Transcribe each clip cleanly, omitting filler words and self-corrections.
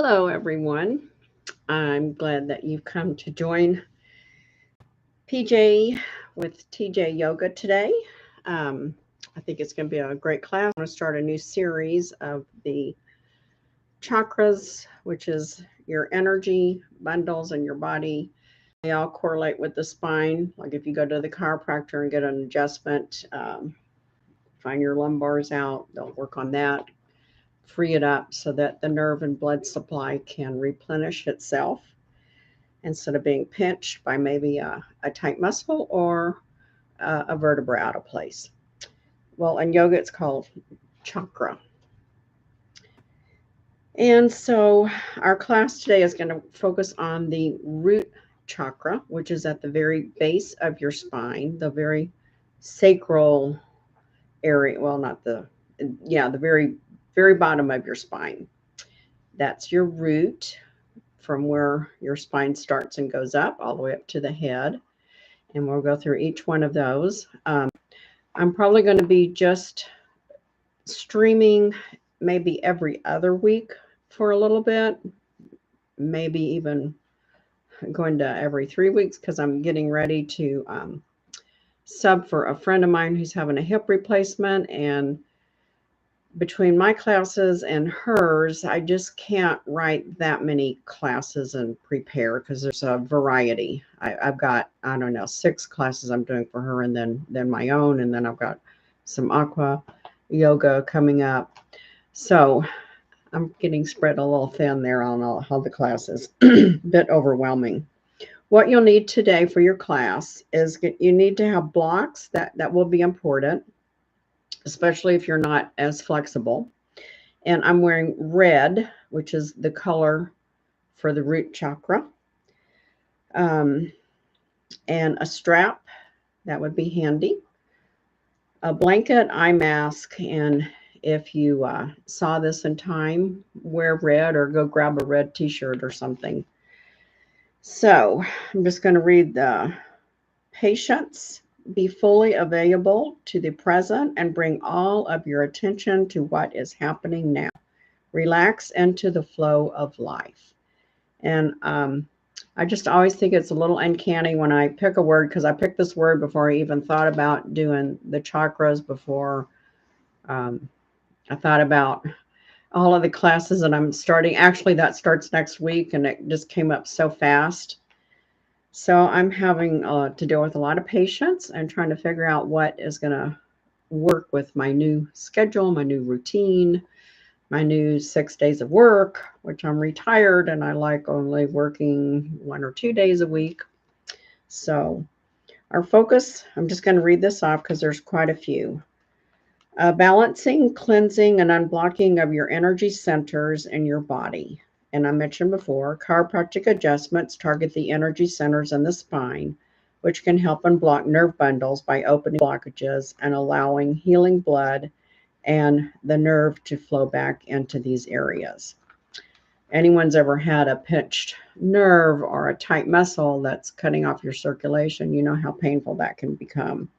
Hello, everyone. I'm glad that you've come to join PJ with TJ Yoga today. Um, I think it's going to be a great class. I'm going to start a new series of the chakras, which is your energy bundles in your body. They all correlate with the spine. Like if you go to the chiropractor and get an adjustment, find your lumbars out, they'll work on that, free it up so that the nerve and blood supply can replenish itself instead of being pinched by maybe a tight muscle or a vertebra out of place. Well, in yoga, it's called chakra. And so our class today is going to focus on the root chakra, which is at the very base of your spine, the very sacral area. Well, not the, yeah, the very bottom of your spine. That's your root, from where your spine starts and goes up all the way up to the head. And we'll go through each one of those. I'm probably going to be just streaming maybe every other week for a little bit, maybe even going to every 3 weeks because I'm getting ready to sub for a friend of mine who's having a hip replacement. And between my classes and hers, I just can't write that many classes and prepare because there's a variety. I've got, I don't know, 6 classes I'm doing for her, and then my own, and then I've got some aqua yoga coming up. So I'm getting spread a little thin there on all the classes. Bit overwhelming. What you'll need today for your class is you need to have blocks. That will be important, especially if you're not as flexible. And I'm wearing red, which is the color for the root chakra, and a strap. That would be handy. A blanket, eye mask, and if you saw this in time, wear red or go grab a red t-shirt or something. So I'm just going to read the patience. Be fully available to the present and bring all of your attention to what is happening now. Relax into the flow of life. And I just always think it's a little uncanny when I pick a word, because I picked this word before I even thought about doing the chakras, before I thought about all of the classes that I'm starting. Actually, that starts next week, and it just came up so fast. So I'm having to deal with a lot of patients and trying to figure out what is going to work with my new schedule, my new routine, my new 6 days of work, which I'm retired and I like only working 1 or 2 days a week. So our focus, I'm just going to read this off because there's quite a few. Balancing, cleansing, and unblocking of your energy centers in your body. And I mentioned before, chiropractic adjustments target the energy centers in the spine, which can help unblock nerve bundles by opening blockages and allowing healing blood and the nerve to flow back into these areas. Anyone's ever had a pinched nerve or a tight muscle that's cutting off your circulation, you know how painful that can become.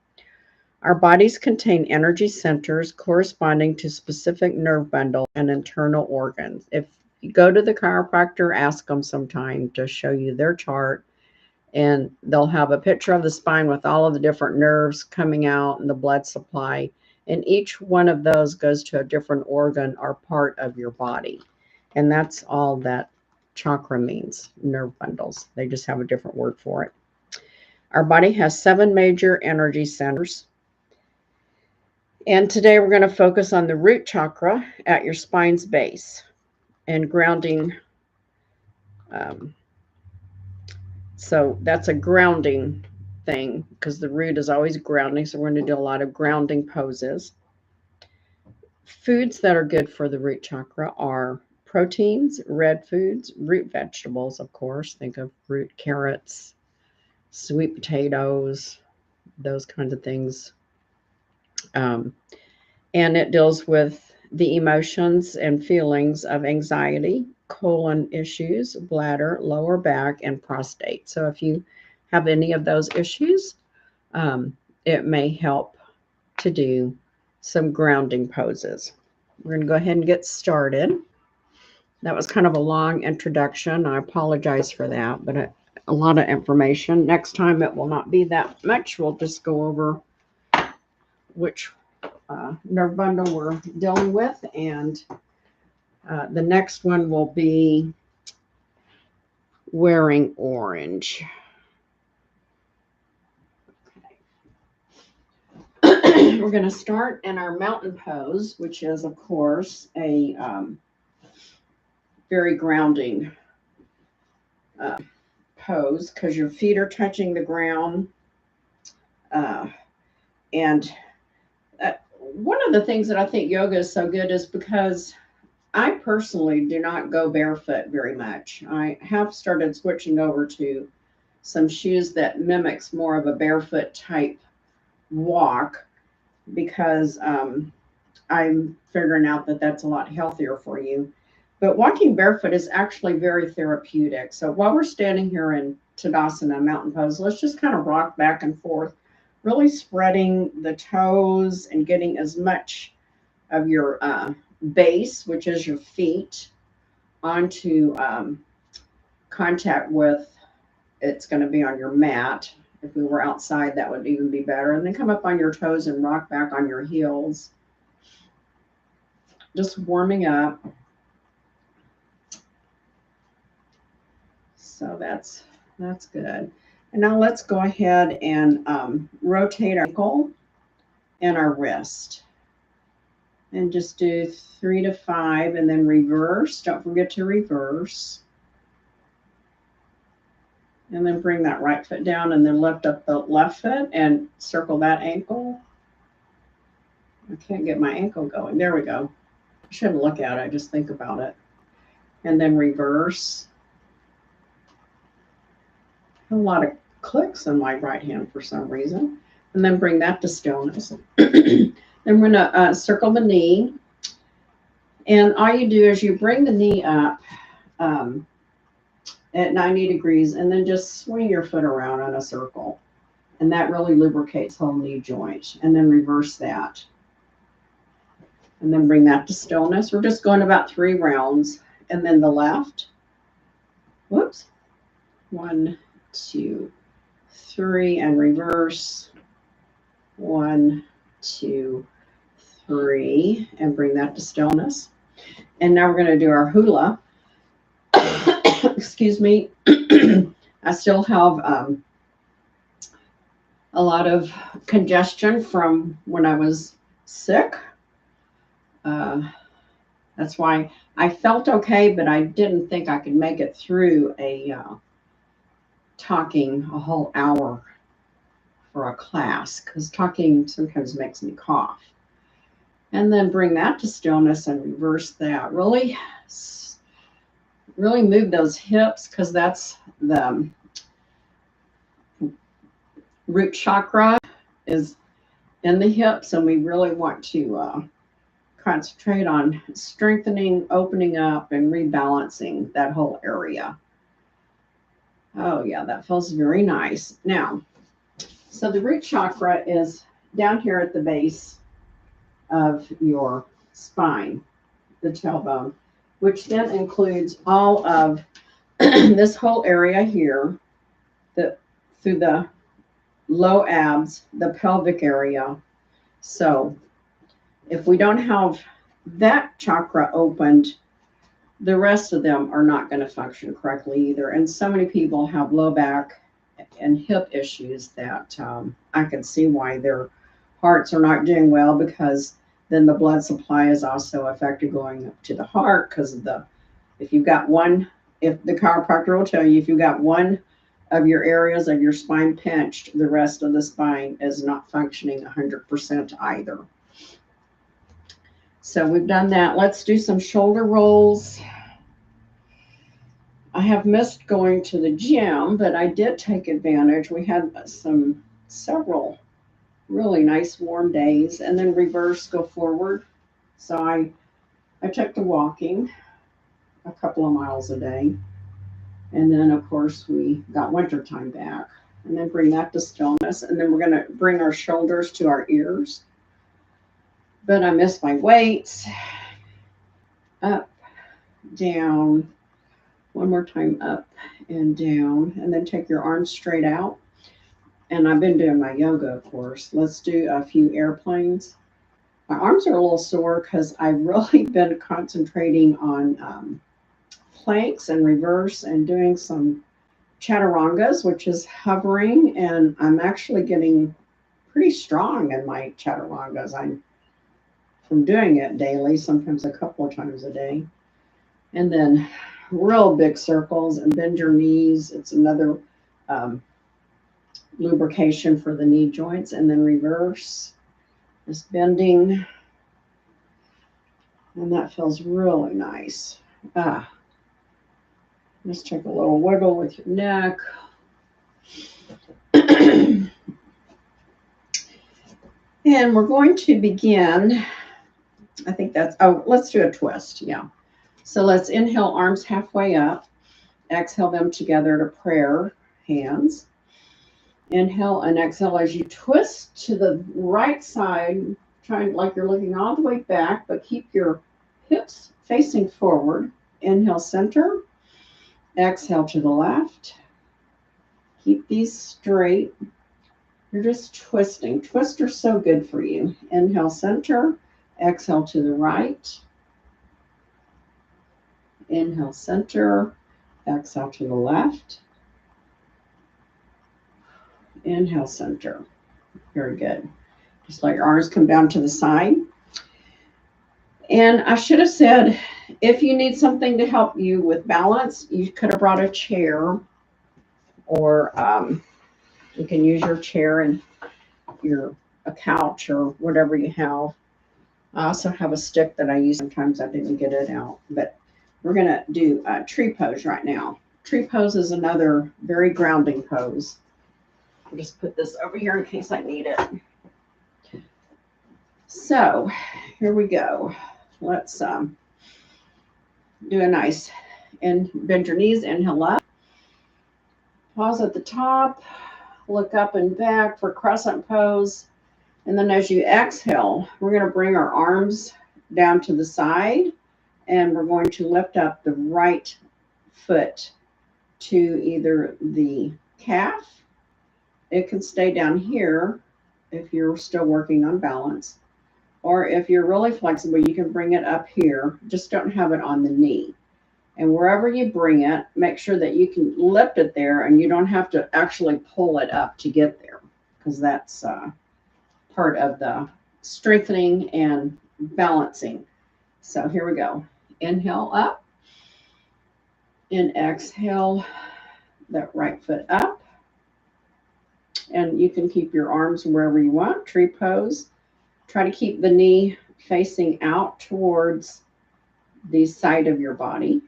Our bodies contain energy centers corresponding to specific nerve bundles and internal organs. If you go to the chiropractor, ask them sometime to show you their chart, and they'll have a picture of the spine with all of the different nerves coming out and the blood supply. And each one of those goes to a different organ or part of your body. And that's all that chakra means, nerve bundles. They just have a different word for it. Our body has 7 major energy centers. And today we're going to focus on the root chakra at your spine's base and grounding. So that's a grounding thing because the root is always grounding. So we're going to do a lot of grounding poses. Foods that are good for the root chakra are proteins, red foods, root vegetables, of course. Think of root carrots, sweet potatoes, those kinds of things. And it deals with the emotions and feelings of anxiety, colon issues, bladder, lower back, and prostate. So if you have any of those issues, it may help to do some grounding poses. We're going to go ahead and get started. That was kind of a long introduction. I apologize for that, but a lot of information. Next time it will not be that much. We'll just go over which nerve bundle we're dealing with, and the next one will be wearing orange. Okay. We're going to start in our mountain pose, which is, of course, a very grounding pose because your feet are touching the ground. And one of the things that I think yoga is so good is because I personally do not go barefoot very much. I have started switching over to some shoes that mimics more of a barefoot type walk because I'm figuring out that that's a lot healthier for you. But walking barefoot is actually very therapeutic. So while we're standing here in Tadasana, mountain pose, let's just kind of rock back and forth, really spreading the toes and getting as much of your base, which is your feet, onto contact with, it's going to be on your mat. If we were outside, that would even be better. And then come up on your toes and rock back on your heels. Just warming up. So that's good. And now let's go ahead and rotate our ankle and our wrist. And just do 3 to 5 and then reverse. Don't forget to reverse. And then bring that right foot down and then lift up the left foot and circle that ankle. I can't get my ankle going. There we go. I shouldn't look at it. Just think about it. And then reverse. A lot of clicks in my right hand for some reason. And then bring that to stillness. Then we're going to circle the knee. And all you do is you bring the knee up at 90 degrees and then just swing your foot around in a circle. And that really lubricates the whole knee joint. And then reverse that. And then bring that to stillness. We're just going about 3 rounds. And then the left. Whoops. 1, 2, 3, and reverse. 1, 2, 3, and bring that to stillness. And now we're going to do our hula. Excuse me. I still have a lot of congestion from when I was sick. That's why I felt okay, but I didn't think I could make it through talking a whole hour for a class, because talking sometimes makes me cough. And then bring that to stillness and reverse that. Really move those hips, because that's the root chakra is in the hips, and we really want to concentrate on strengthening, opening up, and rebalancing that whole area. Oh yeah, that feels very nice. Now, so the root chakra is down here at the base of your spine, the tailbone, which then includes all of this whole area here, through the low abs, the pelvic area. So if we don't have that chakra opened, the rest of them are not going to function correctly either. And so many people have low back and hip issues that I can see why their hearts are not doing well, because then the blood supply is also affected going up to the heart, because of if the chiropractor will tell you, if you've got one of your areas of your spine pinched, the rest of the spine is not functioning 100% either. So we've done that. Let's do some shoulder rolls. I have missed going to the gym, but I did take advantage. We had several really nice warm days, and then reverse, go forward. So I took to walking a couple of miles a day. And then of course we got wintertime back, and then bring that to stillness. And then we're going to bring our shoulders to our ears. But I missed my weights. Up, down. One more time, up and down. And then take your arms straight out. And I've been doing my yoga, of course. Let's do a few airplanes. My arms are a little sore because I've really been concentrating on planks and reverse and doing some chaturangas, which is hovering. And I'm actually getting pretty strong in my chaturangas. I'm from doing it daily, sometimes a couple of times a day. And then real big circles and bend your knees. It's another lubrication for the knee joints. And then reverse, just bending. And that feels really nice. Just take a little wiggle with your neck. And we're going to begin. I think that's, let's do a twist. Yeah. So let's inhale, arms halfway up. Exhale them together to prayer hands. Inhale and exhale as you twist to the right side, trying like you're looking all the way back, but keep your hips facing forward. Inhale, center. Exhale to the left. Keep these straight. You're just twisting. Twists are so good for you. Inhale, center. Exhale to the right. Inhale, center. Exhale to the left. Inhale, center. Very good. Just let your arms come down to the side. And I should have said, if you need something to help you with balance, you could have brought a chair, or you can use your chair and a couch or whatever you have. I also have a stick that I use. Sometimes I didn't get it out, but we're going to do a tree pose right now. Tree pose is another very grounding pose. I'll just put this over here in case I need it. So here we go. Let's do a nice, and bend your knees, inhale up. Pause at the top, look up and back for crescent pose. And then as you exhale, we're going to bring our arms down to the side, and we're going to lift up the right foot to either the calf. It can stay down here if you're still working on balance. Or if you're really flexible, you can bring it up here. Just don't have it on the knee. And wherever you bring it, make sure that you can lift it there and you don't have to actually pull it up to get there, because that's part of the strengthening and balancing. So here we go. Inhale up and exhale that right foot up. And you can keep your arms wherever you want. Tree pose. Try to keep the knee facing out towards the side of your body.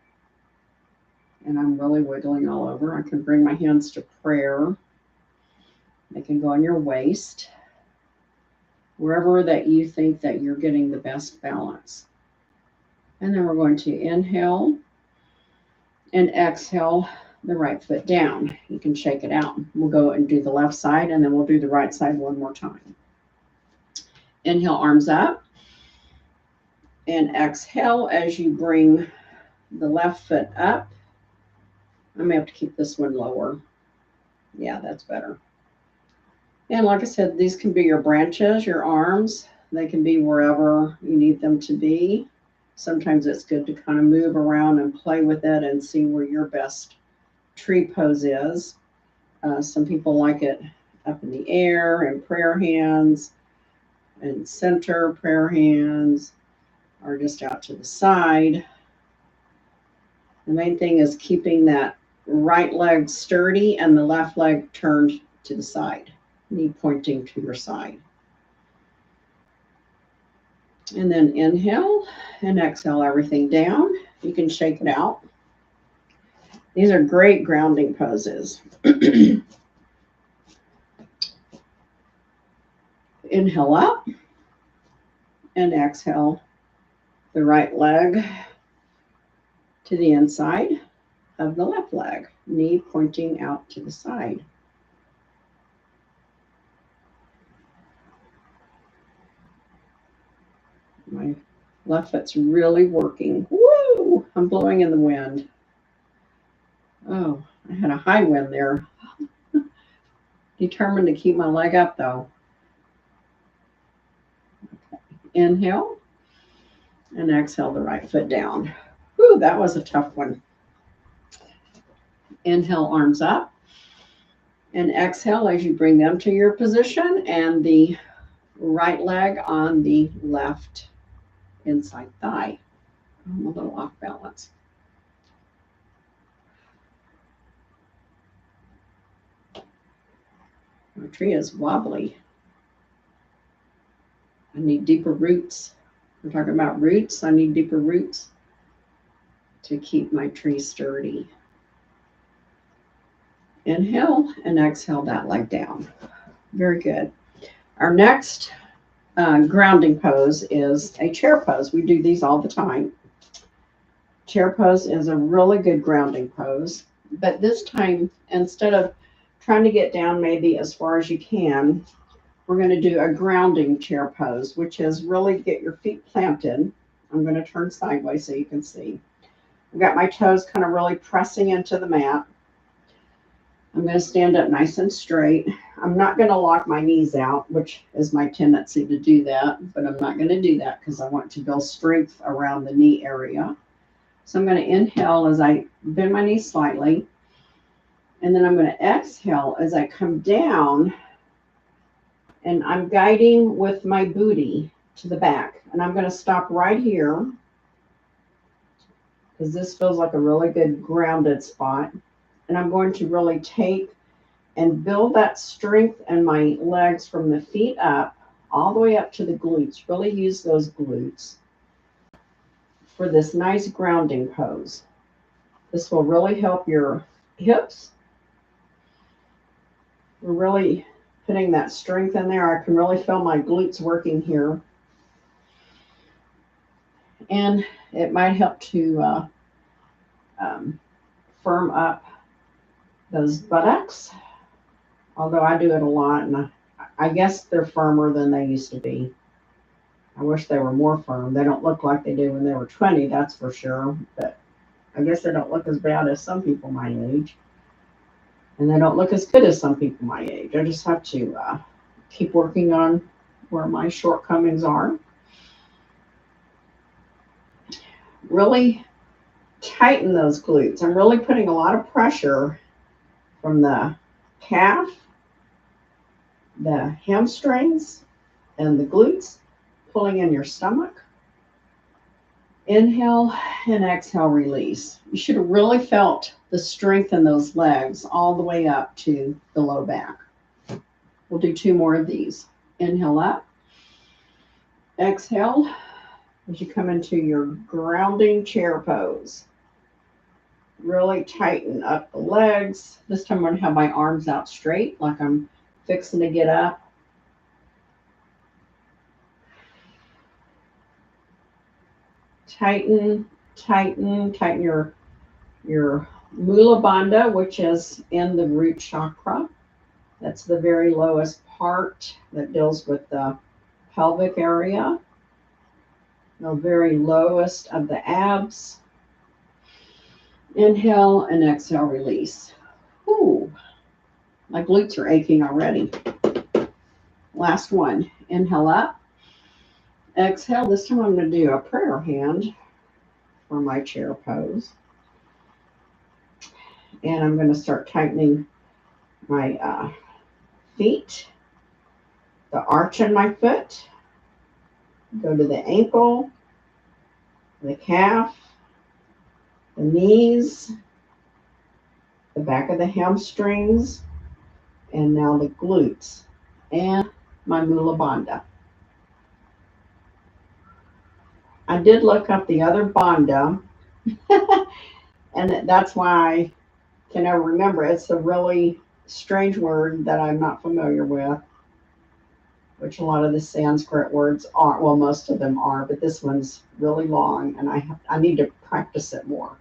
And I'm really wiggling all over. I can bring my hands to prayer. They can go on your waist, wherever that you think that you're getting the best balance. And then we're going to inhale and exhale the right foot down. You can shake it out. We'll go and do the left side, and then we'll do the right side one more time. Inhale, arms up, and exhale as you bring the left foot up. I may have to keep this one lower. Yeah, that's better. And like I said, these can be your branches, your arms. They can be wherever you need them to be. Sometimes it's good to kind of move around and play with it and see where your best tree pose is. Some people like it up in the air and prayer hands, and center prayer hands, or just out to the side. The main thing is keeping that right leg sturdy and the left leg turned to the side, knee pointing to your side. And then inhale and exhale everything down. You can shake it out. These are great grounding poses. Inhale up and exhale the right leg to the inside of the left leg, knee pointing out to the side. My left foot's really working. Woo! Ooh, I'm blowing in the wind. Oh, I had a high wind there. Determined to keep my leg up though. Okay. Inhale and exhale the right foot down. Ooh, that was a tough one. Inhale, arms up. And exhale as you bring them to your position, and the right leg on the left inside thigh. I'm a little off balance. My tree is wobbly. I need deeper roots. We're talking about roots. I need deeper roots to keep my tree sturdy. Inhale and exhale that leg down. Very good. Our next grounding pose is a chair pose. We do these all the time. Chair pose is a really good grounding pose, but this time, instead of trying to get down maybe as far as you can, we're going to do a grounding chair pose, which is really get your feet planted. I'm going to turn sideways so you can see. I've got my toes kind of really pressing into the mat. I'm going to stand up nice and straight. I'm not going to lock my knees out, which is my tendency to do that, but I'm not going to do that because I want to build strength around the knee area. So I'm going to inhale as I bend my knees slightly, and then I'm going to exhale as I come down, and I'm guiding with my booty to the back. And I'm going to stop right here because this feels like a really good grounded spot. And I'm going to really take and build that strength in my legs from the feet up, all the way up to the glutes. Really use those glutes for this nice grounding pose. This will really help your hips. We're really putting that strength in there. I can really feel my glutes working here. And it might help to firm up those buttocks, although I do it a lot, and I guess they're firmer than they used to be. I wish they were more firm. They don't look like they did when they were 20, that's for sure, but I guess they don't look as bad as some people my age, and they don't look as good as some people my age. I just have to keep working on where my shortcomings are. Really tighten those glutes. I'm really putting a lot of pressure from the calf, the hamstrings, and the glutes, pulling in your stomach. Inhale and exhale, release. You should have really felt the strength in those legs all the way up to the low back. We'll do 2 more of these. Inhale up. Exhale as you come into your grounding chair pose. Really tighten up the legs. This time I'm going to have my arms out straight like I'm fixing to get up. Tighten, tighten, tighten your mula bandha, which is in the root chakra. That's the very lowest part that deals with the pelvic area. The very lowest of the abs. Inhale and exhale, release. Ooh, my glutes are aching already. Last one. Inhale up. Exhale. This time I'm going to do a prayer hand for my chair pose. And I'm going to start tightening my feet, the arch in my foot. Go to the ankle, the calf, the knees, the back of the hamstrings, and now the glutes, and my mula bandha. I did look up the other bandha, and that's why I can never remember. It's a really strange word that I'm not familiar with, which a lot of the Sanskrit words are. Well, most of them are, but this one's really long, and I need to practice it more.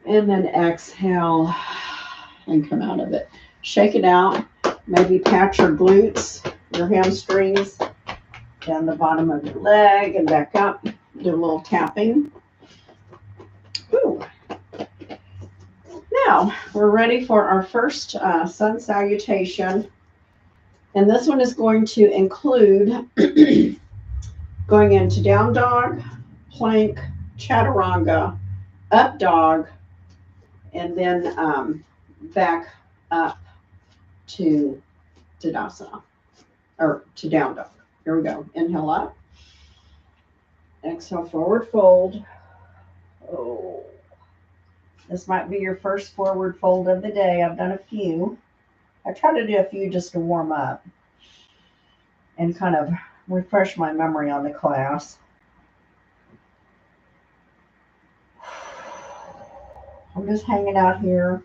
And then exhale and come out of it. Shake it out. Maybe pat your glutes, your hamstrings, down the bottom of your leg and back up. Do a little tapping. Ooh. Now, we're ready for our first sun salutation. And this one is going to include going into down dog, plank, chaturanga, up dog, and then back up to Tadasana, or to down dog. Here we go. Inhale up. Exhale, forward fold. Oh, this might be your first forward fold of the day. I've done a few. I try to do a few just to warm up and kind of refresh my memory on the class. I'm just hanging out here.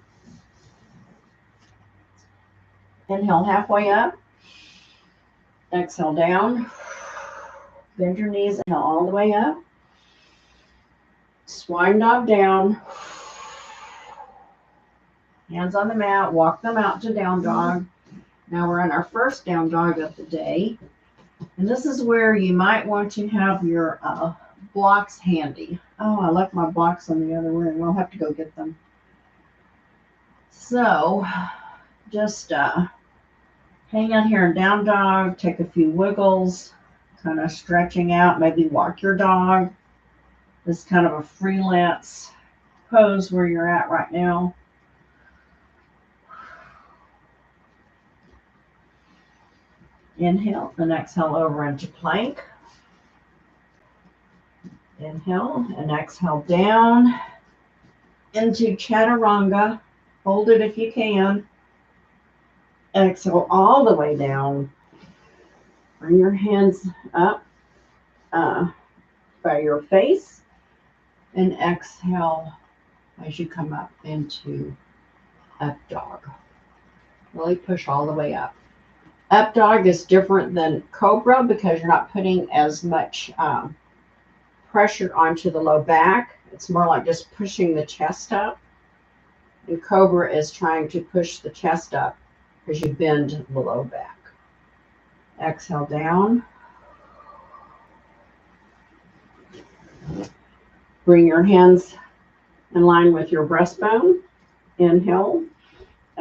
Inhale halfway up. Exhale down. Bend your knees. Inhale all the way up. Swine dog down. Hands on the mat. Walk them out to down dog. Now we're in our first down dog of the day. And this is where you might want to have your blocks handy. Oh, I left my blocks in the other room. We'll have to go get them. So just hang out here in down dog. Take a few wiggles. Kind of stretching out. Maybe walk your dog. This is kind of a freelance pose where you're at right now. Inhale and exhale over into plank. Inhale and exhale down into chaturanga. Hold it if you can. Exhale all the way down. Bring your hands up by your face and exhale as you come up into up dog. Really push all the way up. Up dog is different than cobra because you're not putting as much pressure onto the low back. It's more like just pushing the chest up. And cobra is trying to push the chest up as you bend the low back. Exhale down. Bring your hands in line with your breastbone. Inhale.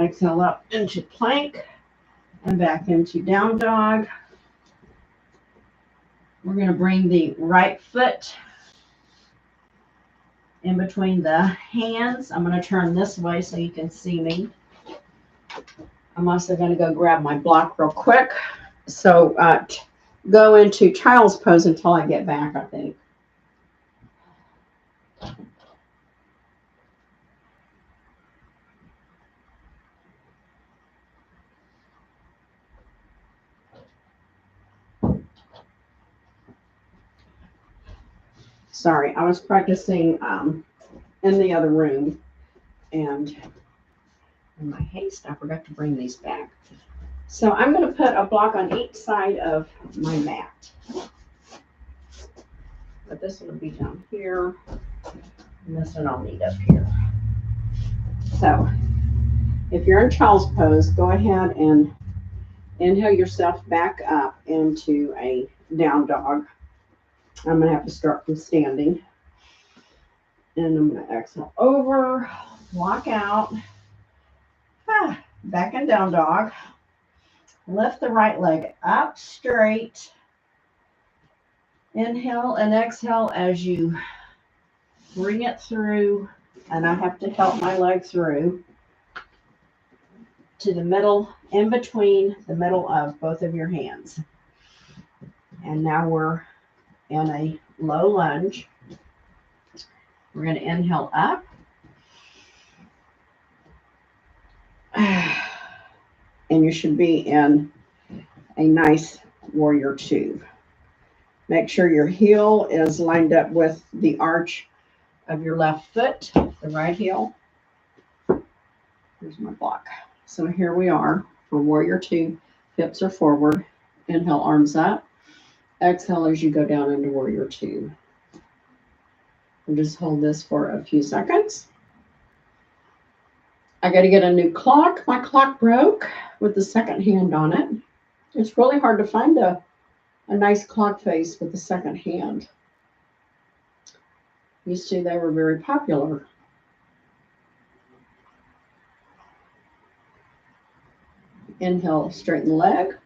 Exhale up into plank. And back into down dog. We're going to bring the right foot in between the hands. I'm going to turn this way so you can see me. I'm also going to go grab my block real quick. So go into child's pose until I get back, I think. Sorry, I was practicing in the other room, and in my haste, I forgot to bring these back. So I'm going to put a block on each side of my mat. But this one will be down here, and this one I'll need up here. So if you're in child's pose, go ahead and inhale yourself back up into a down dog. I'm going to have to start from standing. And I'm going to exhale over, walk out, back in down dog. Lift the right leg up straight. Inhale and exhale as you bring it through. And I have to help my leg through to the middle, in between the middle of both of your hands. And now we're in a low lunge. We're going to inhale up. And you should be in a nice warrior two. Make sure your heel is lined up with the arch of your left foot, the right heel. Here's my block. So here we are for warrior two. Hips are forward. Inhale, arms up. Exhale as you go down into warrior two. And just hold this for a few seconds. I got to get a new clock. My clock broke with the second hand on it. It's really hard to find a nice clock face with the second hand. Used to, they were very popular. Inhale, straighten the leg.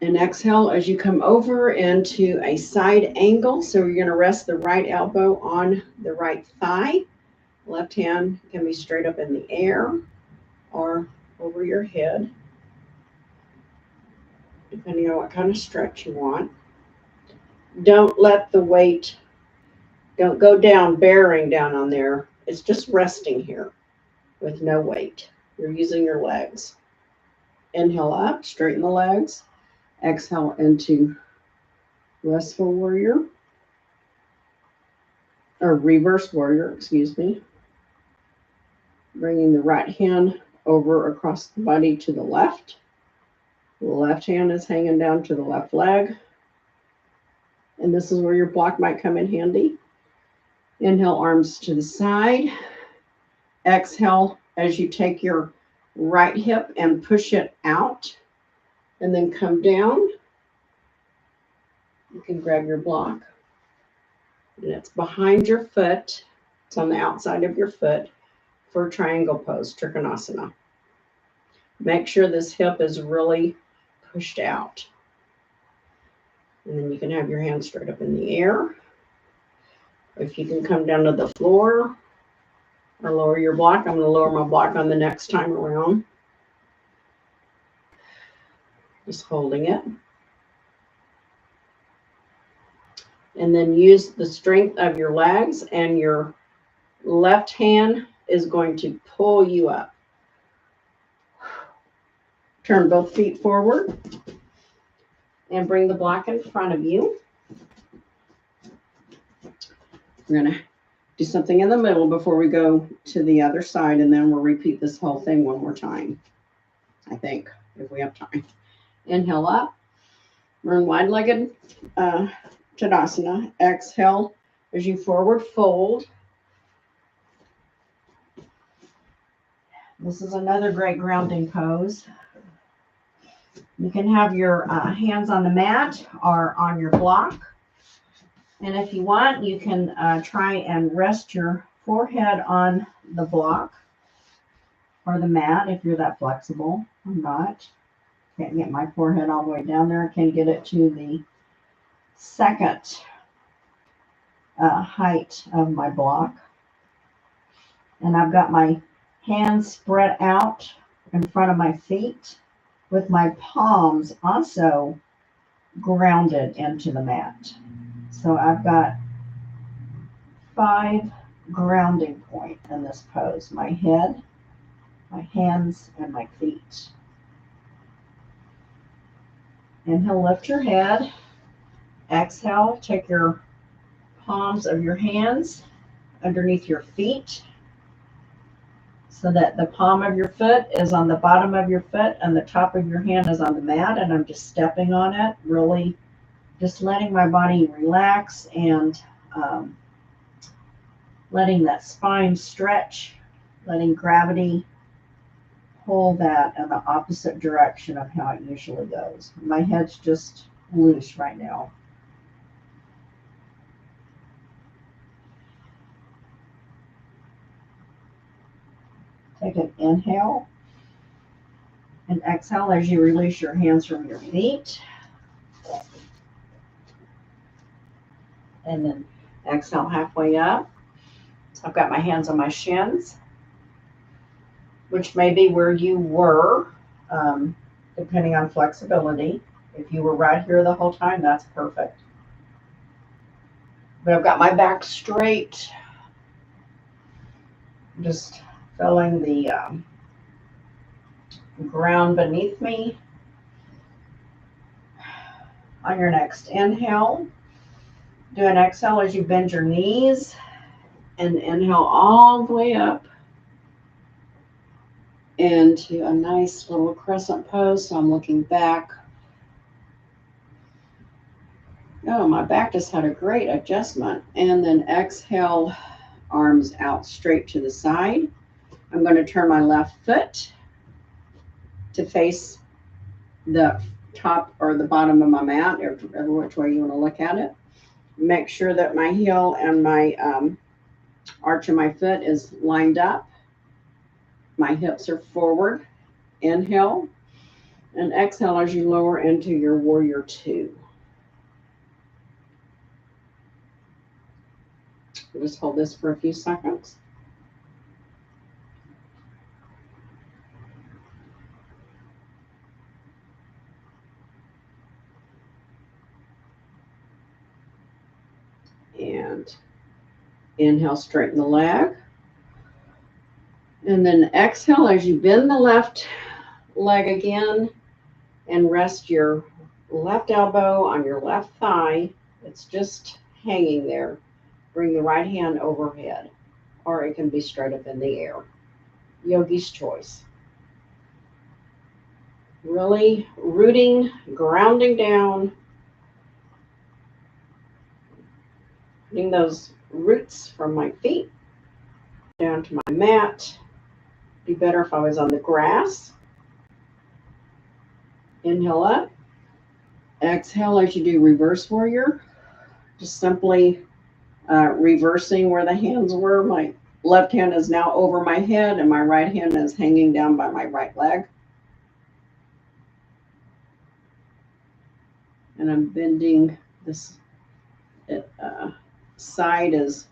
And exhale as you come over into a side angle. So you're going to rest the right elbow on the right thigh. Left hand can be straight up in the air or over your head, depending on what kind of stretch you want. Don't let the weight, don't go down, bearing down on there. It's just resting here with no weight. You're using your legs. Inhale up, straighten the legs. Exhale into restful warrior, or reverse warrior, excuse me. Bringing the right hand over across the body to the left. The left hand is hanging down to the left leg. And this is where your block might come in handy. Inhale, arms to the side. Exhale as you take your right hip and push it out. And then come down. You can grab your block. And it's behind your foot. It's on the outside of your foot for triangle pose, Trikonasana. Make sure this hip is really pushed out. And then you can have your hands straight up in the air. If you can come down to the floor or lower your block. I'm going to lower my block on the next time around. Just holding it. And then use the strength of your legs, and your left hand is going to pull you up. Turn both feet forward and bring the block in front of you. We're going to do something in the middle before we go to the other side, and then we'll repeat this whole thing one more time, I think, if we have time. Inhale up. We're in wide-legged Tadasana. Exhale as you forward fold. This is another great grounding pose. You can have your hands on the mat or on your block. And if you want, you can try and rest your forehead on the block or the mat if you're that flexible. I'm not. Can't get my forehead all the way down there. I can get it to the second height of my block. And I've got my hands spread out in front of my feet with my palms also grounded into the mat. So I've got 5 grounding points in this pose. My head, my hands, and my feet. Inhale, lift your head. Exhale, take your palms of your hands underneath your feet so that the palm of your foot is on the bottom of your foot and the top of your hand is on the mat, and I'm just stepping on it, really just letting my body relax and letting that spine stretch, letting gravity pull that in the opposite direction of how it usually goes. My head's just loose right now. Take an inhale and exhale as you release your hands from your feet. And then exhale halfway up. I've got my hands on my shins, which may be where you were, depending on flexibility. If you were right here the whole time, that's perfect. But I've got my back straight. Just feeling the ground beneath me. On your next inhale, do an exhale as you bend your knees and inhale all the way up into a nice little crescent pose. So I'm looking back. Oh, my back just had a great adjustment. And then exhale, arms out straight to the side. I'm going to turn my left foot to face the top or the bottom of my mat, or which way you want to look at it. Make sure that my heel and my arch of my foot is lined up. My hips are forward. Inhale and exhale as you lower into your warrior two. Just hold this for a few seconds. And inhale, straighten the leg. And then exhale as you bend the left leg again and rest your left elbow on your left thigh. It's just hanging there. Bring the right hand overhead, or it can be straight up in the air. Yogi's choice. Really rooting, grounding down, putting those roots from my feet down to my mat. Be better if I was on the grass. Inhale up. Exhale as you do reverse warrior. Just simply reversing where the hands were. My left hand is now over my head and my right hand is hanging down by my right leg. And I'm bending this side is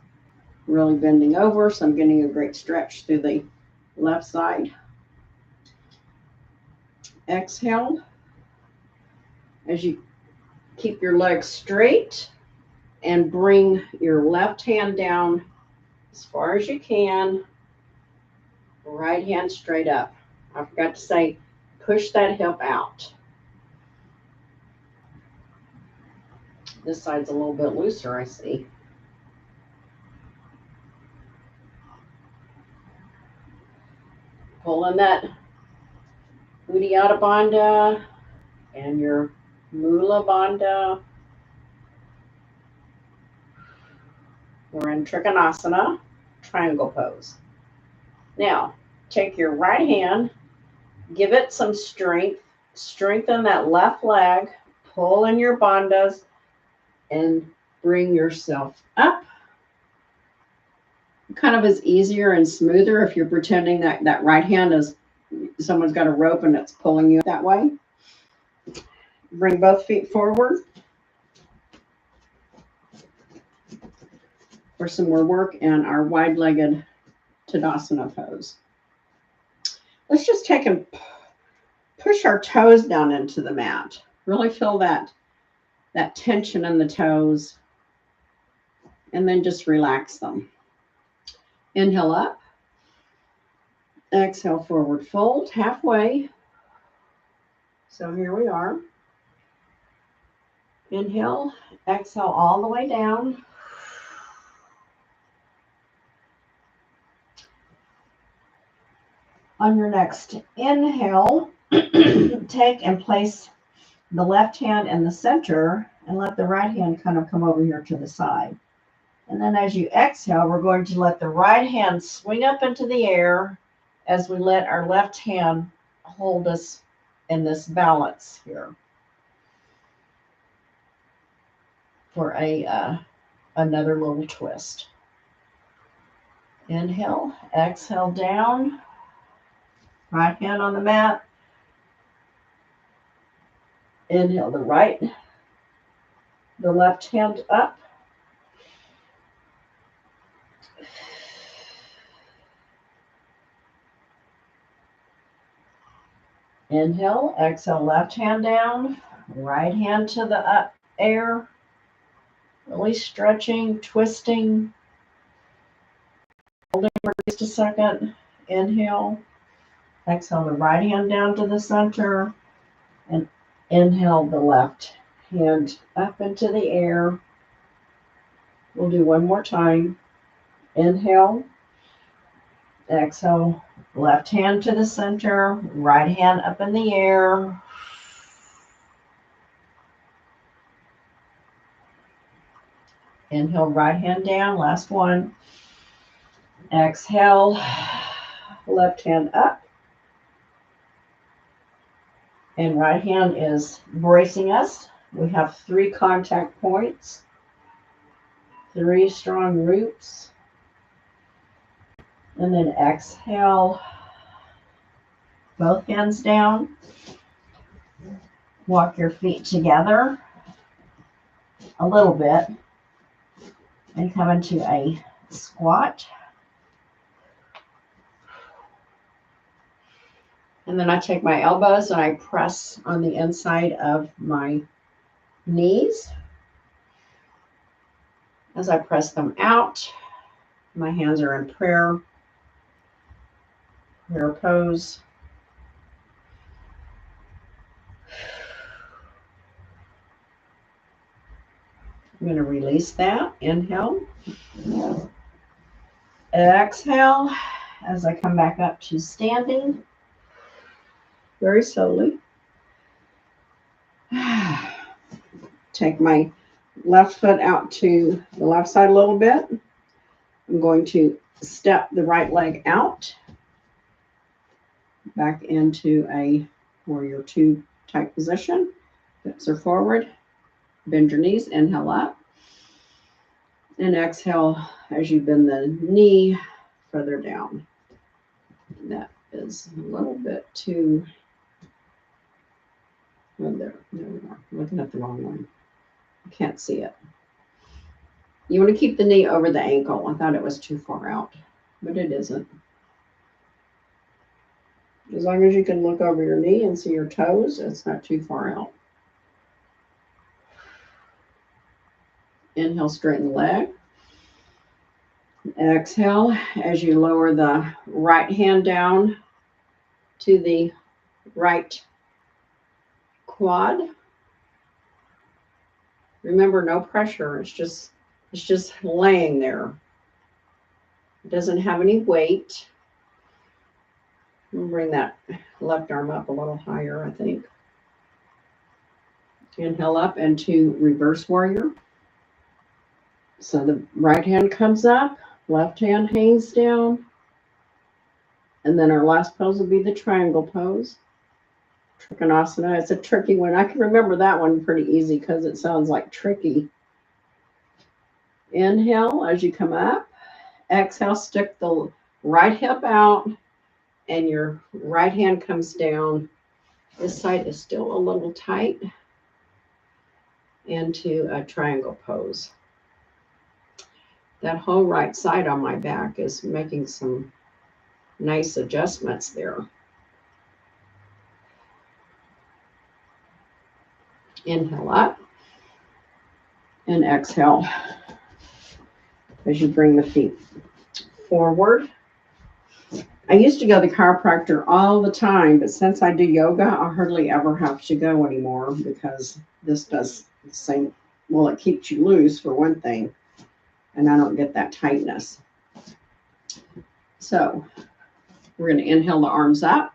really bending over, so I'm getting a great stretch through the left side. Exhale as you keep your legs straight and bring your left hand down as far as you can. Right hand straight up. I forgot to say, push that hip out. This side's a little bit looser, I see. Pulling that Uddiyana Bandha and your Mula Bandha. We're in Trikonasana, triangle pose. Now, take your right hand, give it some strength, strengthen that left leg, pull in your bandhas, and bring yourself up. Kind of is easier and smoother if you're pretending that that right hand is, someone's got a rope and it's pulling you that way. Bring both feet forward for some more work in our wide-legged Tadasana pose. Let's just take and push our toes down into the mat. Really feel that tension in the toes, and then just relax them. Inhale up. Exhale, forward fold, halfway. So here we are. Inhale, exhale all the way down. On your next inhale, take and place the left hand in the center and let the right hand kind of come over here to the side. And then as you exhale, we're going to let the right hand swing up into the air as we let our left hand hold us in this balance here for another little twist. Inhale, exhale down, right hand on the mat. Inhale the left hand up. Inhale, exhale, left hand down, right hand to the up air. Really stretching, twisting. Holding for just a second. Inhale, exhale the right hand down to the center, and inhale the left hand up into the air. We'll do one more time. Inhale, exhale, left hand to the center, right hand up in the air. Inhale, right hand down, last one. Exhale, left hand up. And right hand is bracing us. We have 3 contact points. 3 strong roots. And then exhale, both hands down. Walk your feet together a little bit and come into a squat. And then I take my elbows and I press on the inside of my knees. As I press them out, my hands are in prayer pose. I'm going to release that. Inhale. Exhale as I come back up to standing very slowly. Take my left foot out to the left side a little bit. I'm going to step the right leg out back into a warrior 2 type position. Hips are forward. Bend your knees. Inhale up. And exhale as you bend the knee further down. That is a little bit too. Oh, there we are. Looking at the wrong one. I can't see it. You want to keep the knee over the ankle. I thought it was too far out, but it isn't. As long as you can look over your knee and see your toes, it's not too far out. Inhale, straighten the leg. Exhale as you lower the right hand down to the right quad. Remember, no pressure. It's just laying there. It doesn't have any weight. I'll bring that left arm up a little higher, I think. Inhale up into reverse warrior. So the right hand comes up, left hand hangs down. And then our last pose will be the triangle pose. Trikonasana. It's a tricky one. I can remember that one pretty easy because it sounds like tricky. Inhale as you come up. Exhale, stick the right hip out and your right hand comes down. This side is still a little tight. Into a triangle pose. That whole right side on my back is making some nice adjustments there. Inhale up and exhale as you bring the feet forward. I used to go to the chiropractor all the time, but since I do yoga, I hardly ever have to go anymore because this does the same. Well, it keeps you loose for one thing, and I don't get that tightness. So we're going to inhale the arms up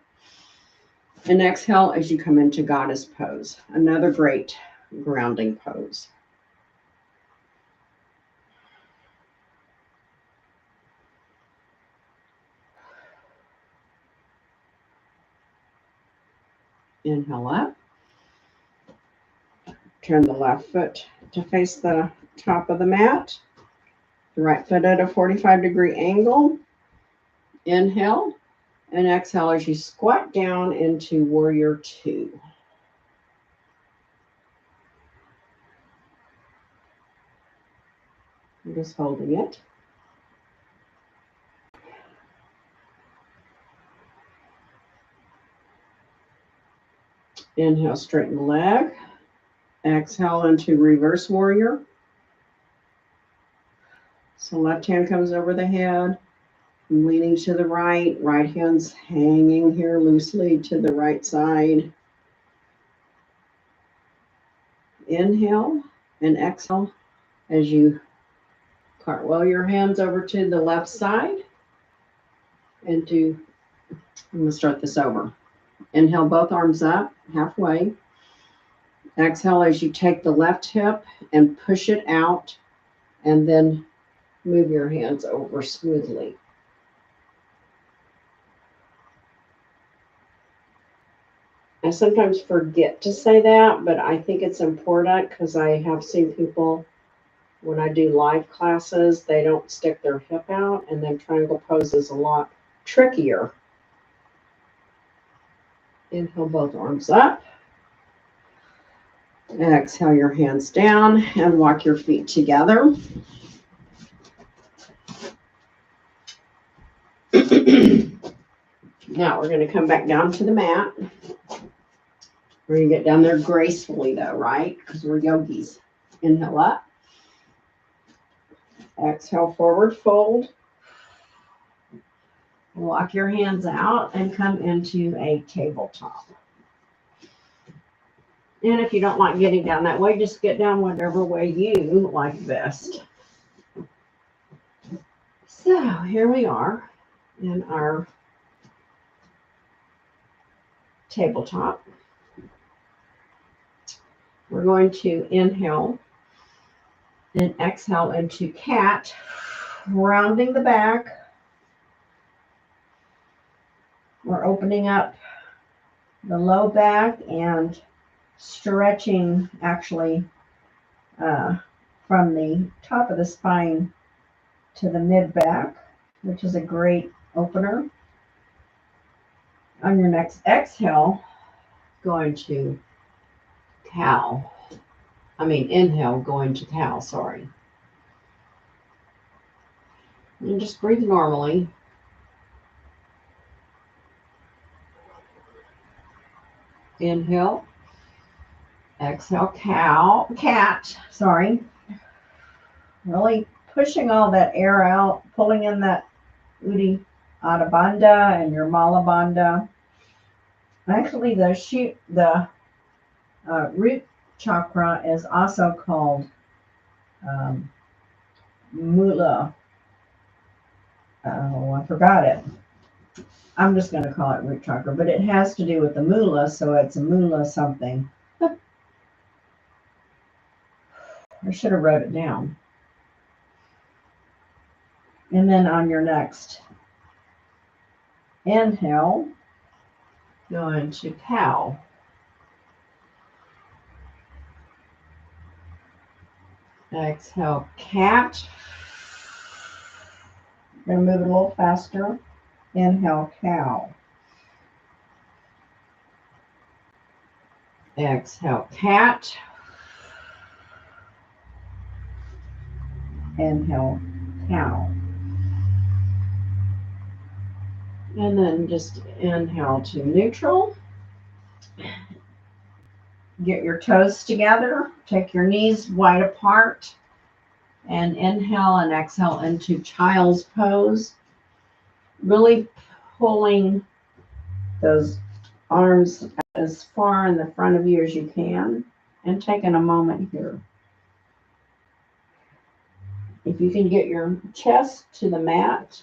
and exhale as you come into goddess pose. Another great grounding pose. Inhale up. Turn the left foot to face the top of the mat. The right foot at a 45-degree angle. Inhale and exhale as you squat down into warrior 2. I'm just holding it. Inhale, straighten the leg. Exhale into reverse warrior. So left hand comes over the head. I'm leaning to the right. Right hand's hanging here loosely to the right side. Inhale and exhale as you cartwheel your hands over to the left side. I'm going to start this over. Inhale, both arms up halfway. Exhale as you take the left hip and push it out and then move your hands over smoothly. I sometimes forget to say that, but I think it's important because I have seen people when I do live classes, they don't stick their hip out, and then triangle pose is a lot trickier. Inhale both arms up. Exhale your hands down and walk your feet together. Now we're going to come back down to the mat. We're going to get down there gracefully though, right? Because we're yogis. Inhale up. Exhale forward fold. Walk your hands out and come into a tabletop. And if you don't like getting down that way, just get down whatever way you like best. So here we are in our tabletop. We're going to inhale and exhale into cat, rounding the back. We're opening up the low back and stretching actually from the top of the spine to the mid back, which is a great opener. On your next exhale, going to cow. Inhale, going to cow, sorry. And just breathe normally. Inhale. Exhale, cat, sorry. Really pushing all that air out, pulling in that Uddiyana Bandha and your Mala Bandha. Actually, the root chakra is also called Mula. Oh, I forgot it. I'm just going to call it root chakra, but it has to do with the Mula, so it's a Mula something. I should have wrote it down. And then on your next inhale, go into cow. Exhale, cat. We're going to move it a little faster. Inhale, cow. Exhale, cat. Inhale, cow. And then just inhale to neutral. Get your toes together. Take your knees wide apart. And inhale and exhale into child's pose. Really pulling those arms as far in the front of you as you can. And taking a moment here. If you can get your chest to the mat,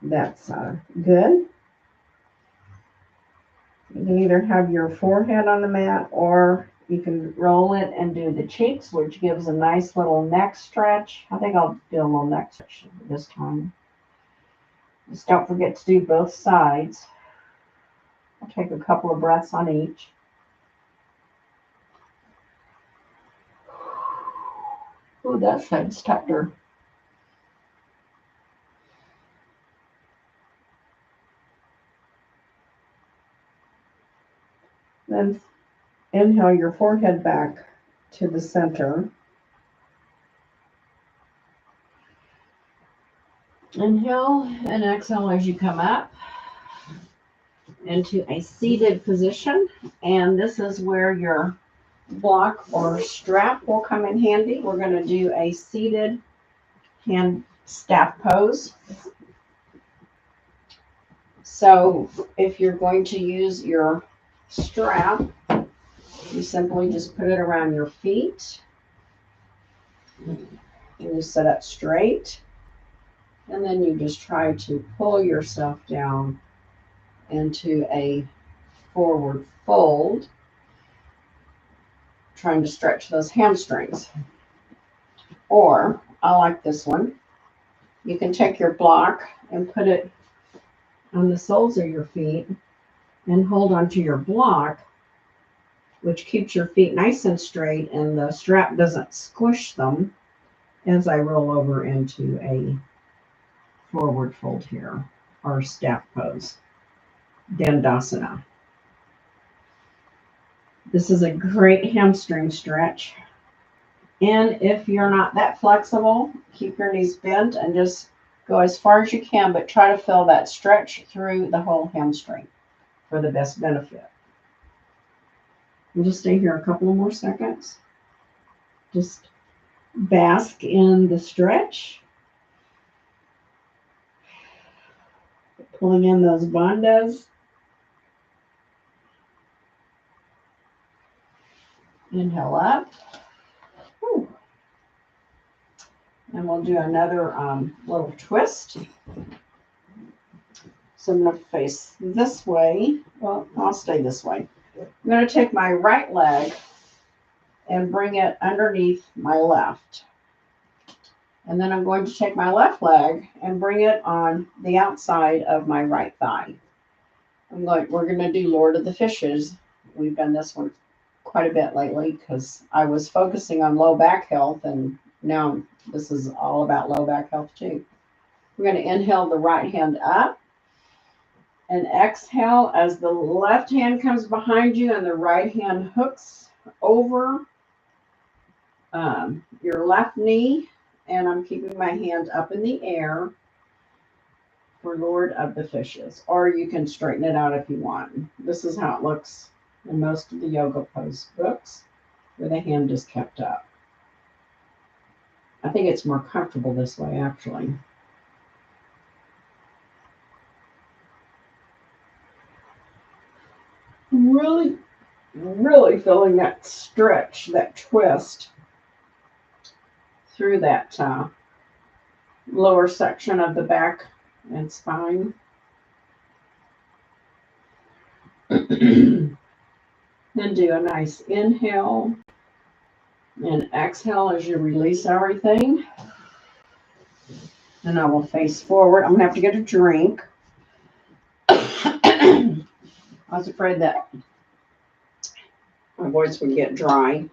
that's good. You can either have your forehead on the mat, or you can roll it and do the cheeks, which gives a nice little neck stretch. I think I'll do a little neck stretch this time. Just don't forget to do both sides. I'll take a couple of breaths on each. Ooh, that side's tighter. Then inhale your forehead back to the center. Inhale and exhale as you come up into a seated position. And this is where your block or strap will come in handy. We're going to do a seated hand staff pose. So if you're going to use your strap, you simply just put it around your feet. And you sit up straight. And then you just try to pull yourself down into a forward fold, trying to stretch those hamstrings. Or, I like this one, you can take your block and put it on the soles of your feet and hold onto your block which keeps your feet nice and straight and the strap doesn't squish them as I roll over into a forward fold here, or staff pose, Dandasana. This is a great hamstring stretch. And if you're not that flexible, keep your knees bent and just go as far as you can, but try to feel that stretch through the whole hamstring for the best benefit. We'll just stay here a couple of more seconds. Just bask in the stretch. Pulling in those bandhas. Inhale up. Whew. And we'll do another little twist. So I'm going to face this way. Well, I'll stay this way. I'm going to take my right leg and bring it underneath my left. And then I'm going to take my left leg and bring it on the outside of my right thigh. We're going to do Lord of the Fishes. We've done this one quite a bit lately because I was focusing on low back health, and now this is all about low back health too. We're going to inhale the right hand up and exhale as the left hand comes behind you and the right hand hooks over your left knee. And I'm keeping my hand up in the air for Lord of the Fishes. Or you can straighten it out if you want. This is how it looks in most of the yoga pose books, where the hand is kept up. I think it's more comfortable this way, actually. Really, really feeling that stretch, that twist through that lower section of the back and spine. Then do a nice inhale and exhale as you release everything. And I will face forward. I'm going to have to get a drink. I was afraid that my voice would get dry.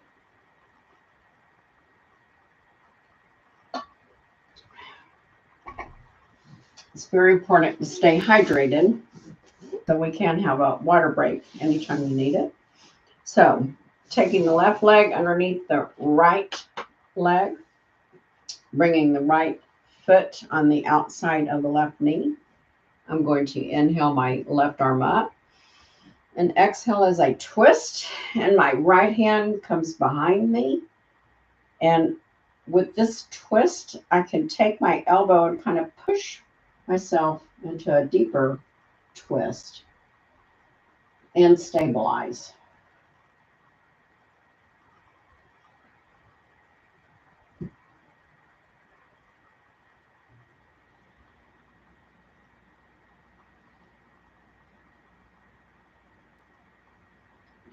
It's very important to stay hydrated, so we can have a water break anytime you need it. So, taking the left leg underneath the right leg, bringing the right foot on the outside of the left knee. I'm going to inhale my left arm up and exhale as I twist, and my right hand comes behind me. And with this twist, I can take my elbow and kind of push myself into a deeper twist and stabilize.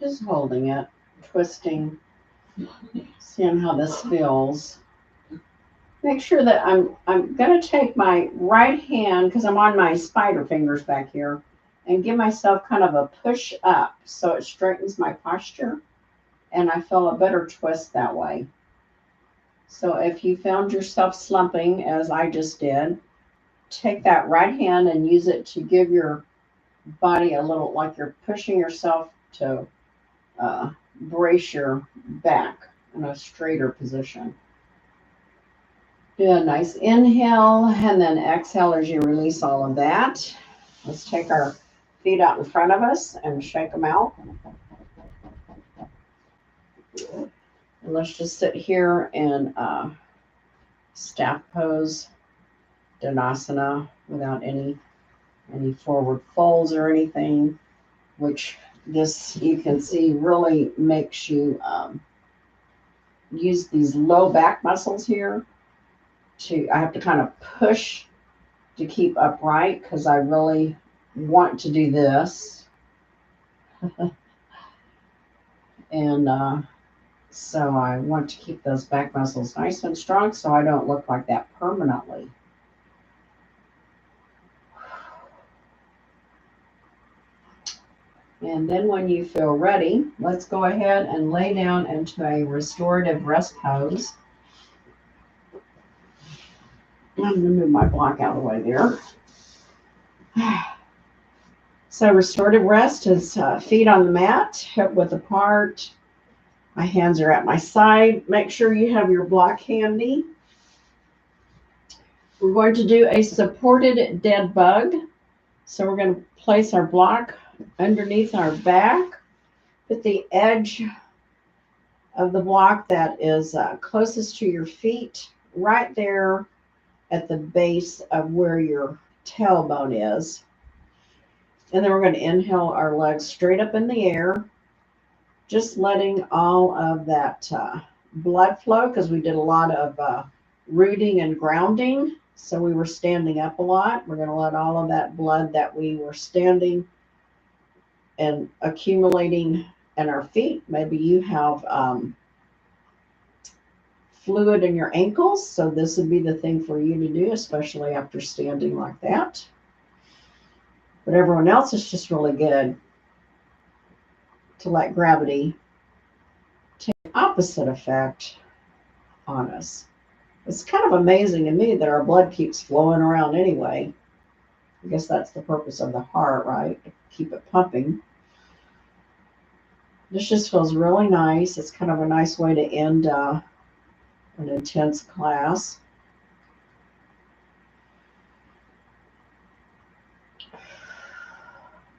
Just holding it, twisting, seeing how this feels. Make sure that I'm going to take my right hand, because I'm on my spider fingers back here, and give myself kind of a push up so it straightens my posture, and I feel a better twist that way. So if you found yourself slumping, as I just did, take that right hand and use it to give your body a little, like you're pushing yourself to brace your back in a straighter position. Do a nice inhale and then exhale as you release all of that. Let's take our feet out in front of us and shake them out. And let's just sit here in staff pose, Dandasana, without any forward folds or anything, which this, you can see, really makes you use these low back muscles here. I have to kind of push to keep upright because I really want to do this. And so I want to keep those back muscles nice and strong so I don't look like that permanently. And then when you feel ready, let's go ahead and lay down into a restorative rest pose. I'm going to move my block out of the way there. So restorative rest is feet on the mat, hip width apart. My hands are at my side. Make sure you have your block handy. We're going to do a supported dead bug. So we're going to place our block underneath our back. Put the edge of the block that is closest to your feet right there at the base of where your tailbone is. And then we're going to inhale our legs straight up in the air, just letting all of that blood flow, because we did a lot of rooting and grounding. So we were standing up a lot. We're going to let all of that blood that we were standing and accumulating in our feet. Maybe you have fluid in your ankles, so this would be the thing for you to do, especially after standing like that. But everyone else, is just really good to let gravity take the opposite effect on us. It's kind of amazing to me that our blood keeps flowing around anyway. I guess that's the purpose of the heart, right? To keep it pumping. This just feels really nice. It's kind of a nice way to end an intense class.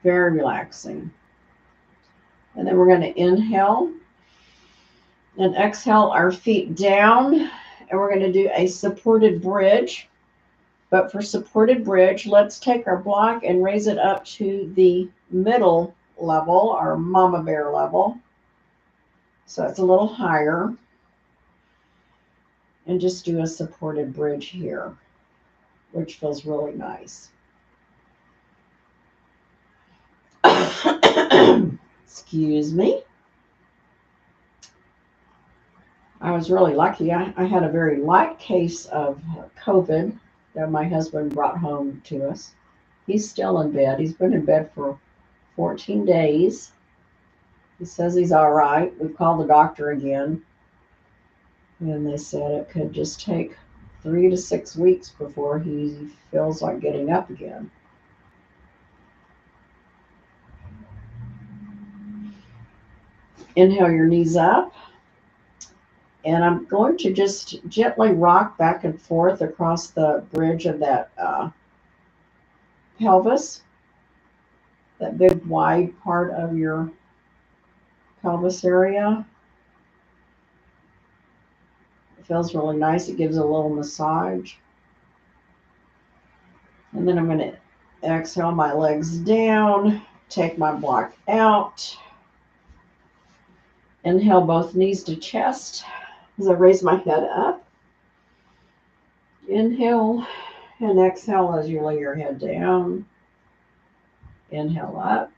Very relaxing. And then we're going to inhale and exhale our feet down. And we're going to do a supported bridge. But for supported bridge, let's take our block and raise it up to the middle level, our mama bear level. So it's a little higher. And just do a supported bridge here, which feels really nice. Excuse me. I was really lucky. I had a very light case of COVID that my husband brought home to us. He's still in bed. He's been in bed for 14 days. He says he's all right. We've called the doctor again, and they said it could just take 3 to 6 weeks before he feels like getting up again. Inhale your knees up. And I'm going to just gently rock back and forth across the bridge of that pelvis, that big wide part of your pelvis area. It feels really nice. It gives a little massage. And then I'm going to exhale my legs down, take my block out. Inhale both knees to chest as I raise my head up. Inhale and exhale as you lay your head down. Inhale up.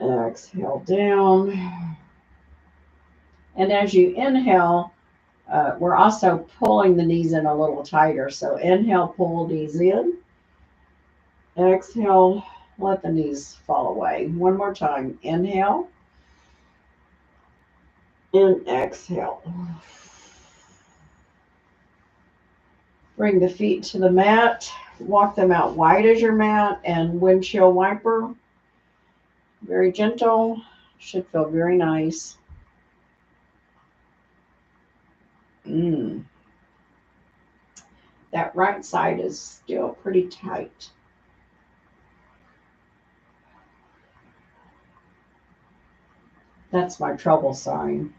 Exhale down. And as you inhale, we're also pulling the knees in a little tighter. So inhale, pull knees in. Exhale, let the knees fall away. One more time. Inhale. And exhale. Bring the feet to the mat. Walk them out wide as your mat and windshield wiper. Very gentle. Should feel very nice. That right side is still pretty tight. That's my trouble sign.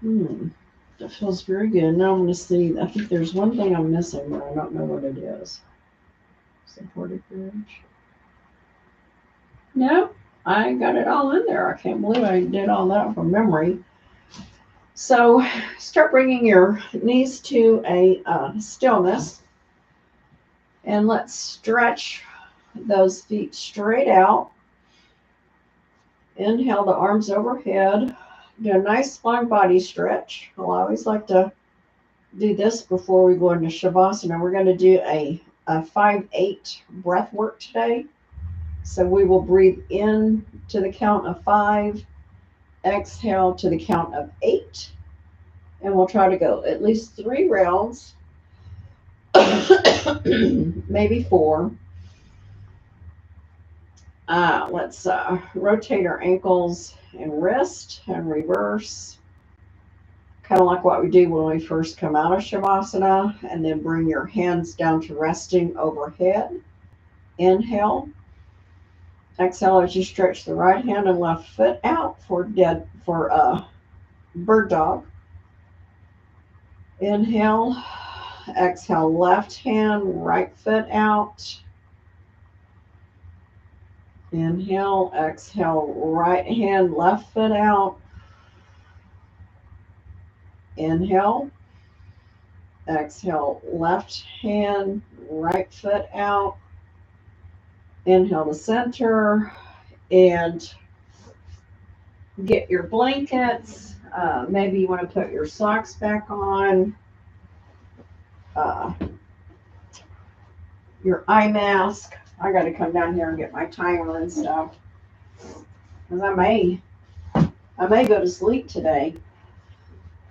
That feels very good. Now I'm going to see. I think there's one thing I'm missing, but I don't know what it is. Supported bridge. No, I got it all in there. I can't believe I did all that from memory. So start bringing your knees to a stillness. And let's stretch those feet straight out. Inhale the arms overhead. Do a nice spine body stretch. I'll always like to do this before we go into Shavasana. We're going to do a a 5-8 breath work today. So we will breathe in to the count of 5, exhale to the count of 8, and we'll try to go at least 3 rounds, maybe 4. Let's rotate our ankles and wrist and reverse, kind of like what we do when we first come out of Shavasana, and then bring your hands down to resting overhead. Inhale. Exhale as you stretch the right hand and left foot out for bird dog. Inhale. Exhale, left hand, right foot out. Inhale, exhale, right hand, left foot out. Inhale, exhale, left hand, right foot out. Inhale to center and get your blankets. Maybe you want to put your socks back on. Your eye mask. I got to come down here and get my timer and stuff, because I may go to sleep today.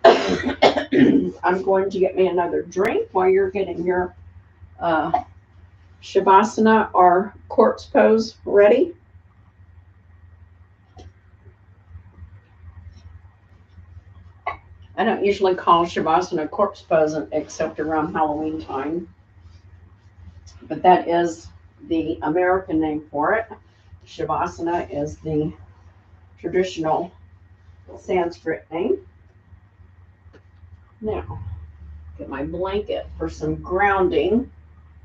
I'm going to get me another drink while you're getting your Shavasana or corpse pose ready. I don't usually call Shavasana corpse pose except around Halloween time, but that is the American name for it. Shavasana is the traditional Sanskrit name. Now, get my blanket for some grounding.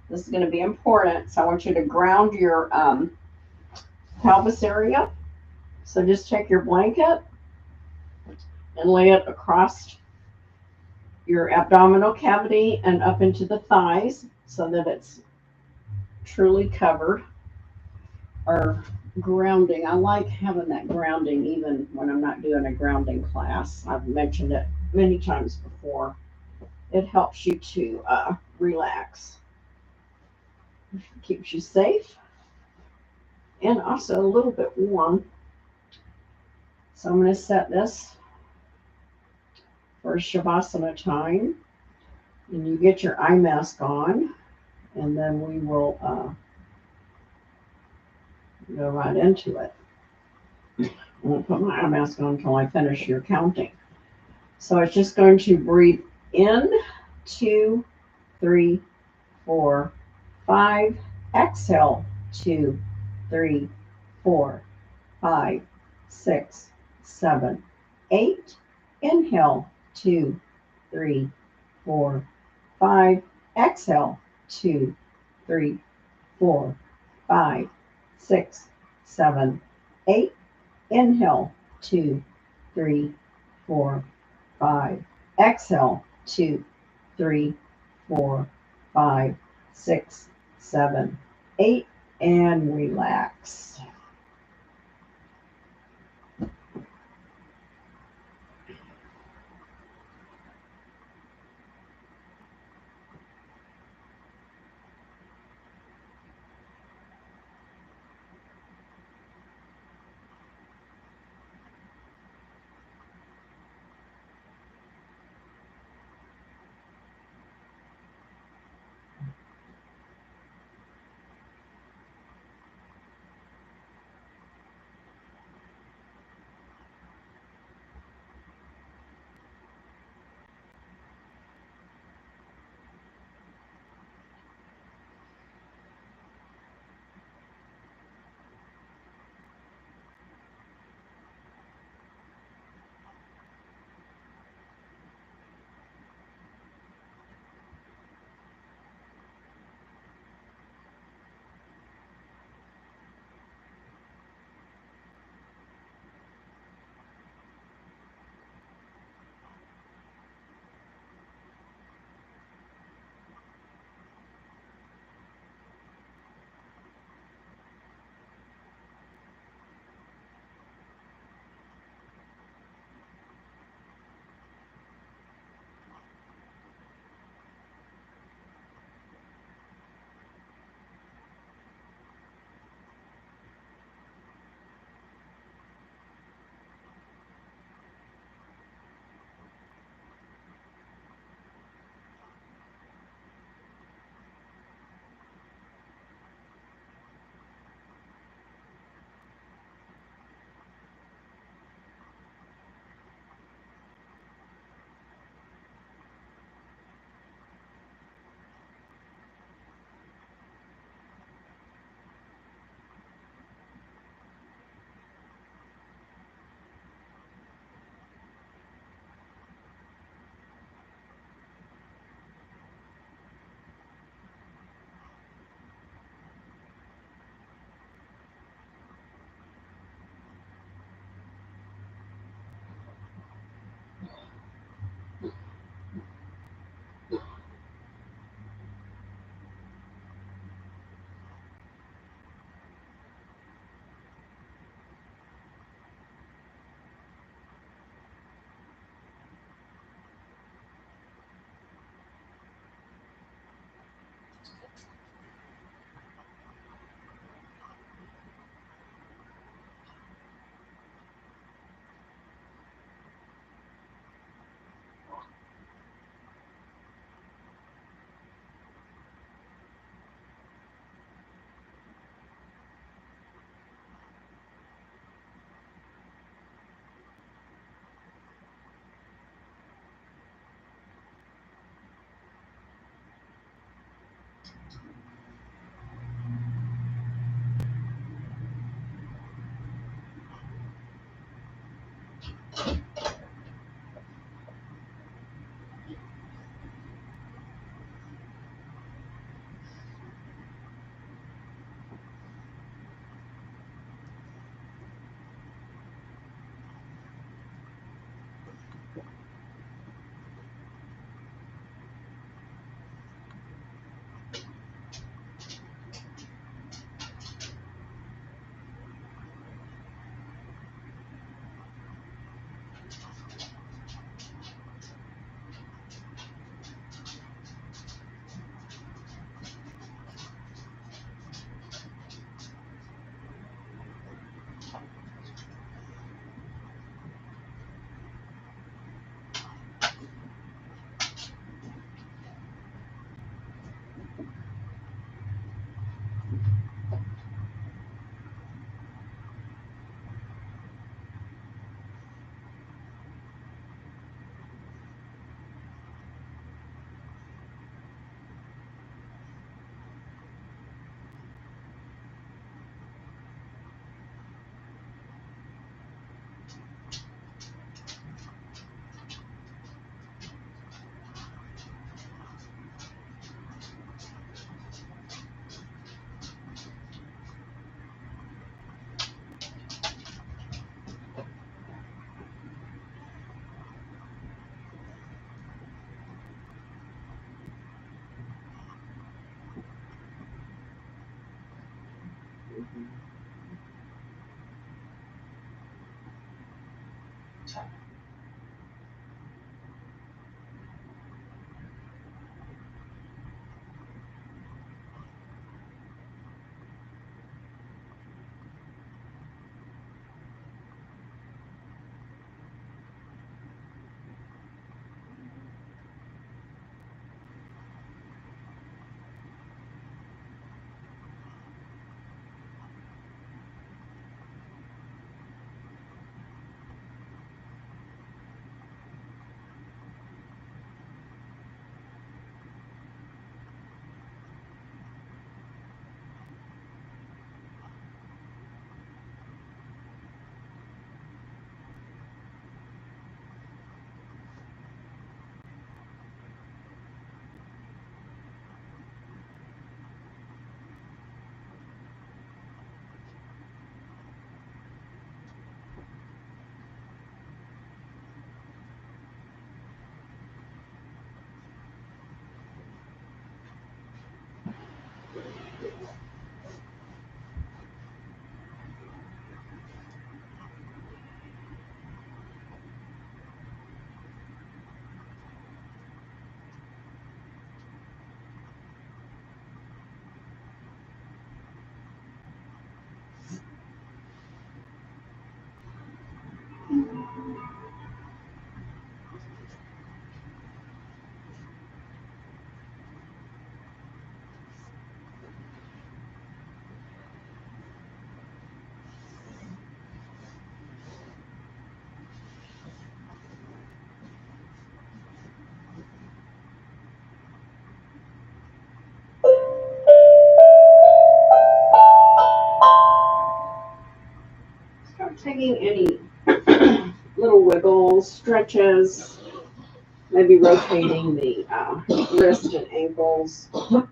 This is going to be important, so I want you to ground your pelvis area. So just take your blanket and lay it across your abdominal cavity and up into the thighs so that it's truly covered. Or grounding. I like having that grounding even when I'm not doing a grounding class. I've mentioned it many times before. It helps you to relax. Keeps you safe and also a little bit warm. So I'm going to set this for Shavasana time. And you get your eye mask on, and then we will go right into it. I won't put my eye mask on until I finish your counting. So it's just going to breathe in, 2, 3, 4, 5. Exhale, 2, 3, 4, 5, 6, 7, 8. Inhale, 2, 3, 4, 5. Exhale, 2, 3, 4, 5, 6, 7, 8. Inhale, 2, 3, 4, 5. Exhale, 2, 3, 4, 5, 6, 7, 8. And relax. Start taking any little wiggles, stretches, maybe rotating the wrist and ankles. A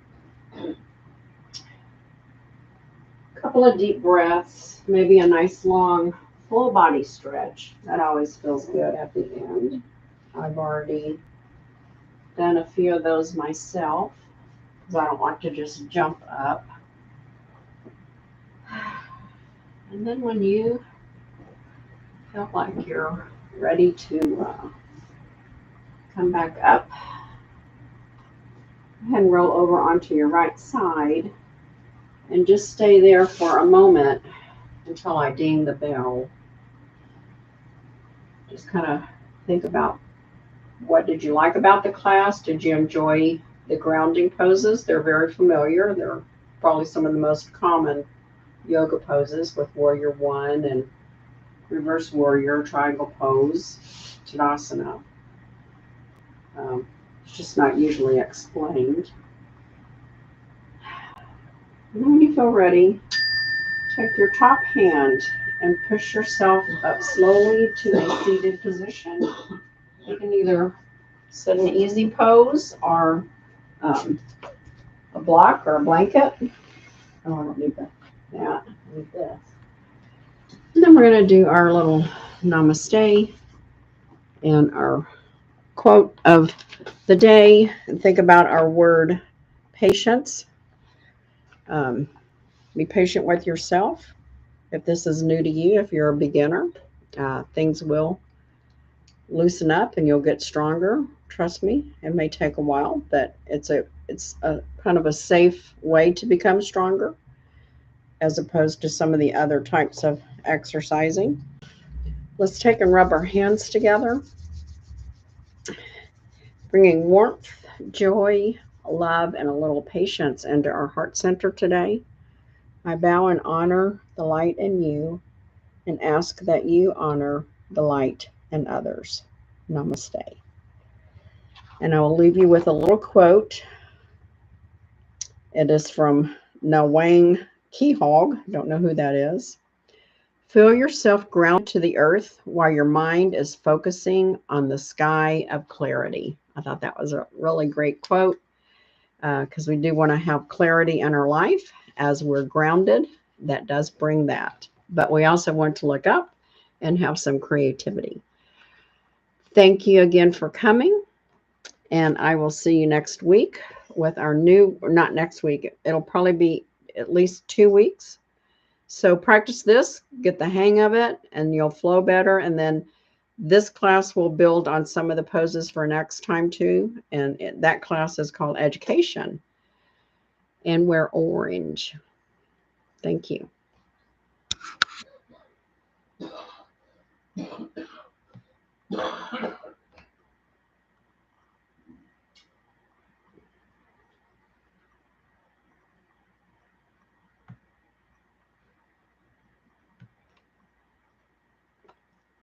couple of deep breaths, maybe a nice long full body stretch. That always feels good at the end. I've already done a few of those myself because I don't like to just jump up. And then when you feel like you're ready to come back up, go ahead and roll over onto your right side and just stay there for a moment until I ding the bell. Just kind of think about, what did you like about the class? Did you enjoy the grounding poses? They're very familiar. They're probably some of the most common yoga poses, with Warrior One and Reverse Warrior, Triangle Pose, Tadasana. It's just not usually explained. And then when you feel ready, take your top hand and push yourself up slowly to a seated position. You can either sit in an easy pose or um, a block or a blanket. Oh, I don't need that. Yeah, I need this. And then we're going to do our little namaste and our quote of the day. And think about our word patience. Um, be patient with yourself. If this is new to you, if you're a beginner, things will loosen up and you'll get stronger. Trust me, it may take a while, but it's a kind of a safe way to become stronger as opposed to some of the other types of exercising. Let's take and rub our hands together, bringing warmth, joy, love, and a little patience into our heart center today. I bow and honor the light in you and ask that you honor the light in others. Namaste. And I will leave you with a little quote. It is from Nawang Kehog. Don't know who that is. Feel yourself grounded to the earth while your mind is focusing on the sky of clarity. I thought that was a really great quote because we do want to have clarity in our life as we're grounded. That does bring that. But we also want to look up and have some creativity. Thank you again for coming. And I will see you next week with our new, or not next week, it'll probably be at least 2 weeks. So practice this, get the hang of it, and you'll flow better. And then this class will build on some of the poses for next time too. And that class is called Education. And wear orange. Thank you.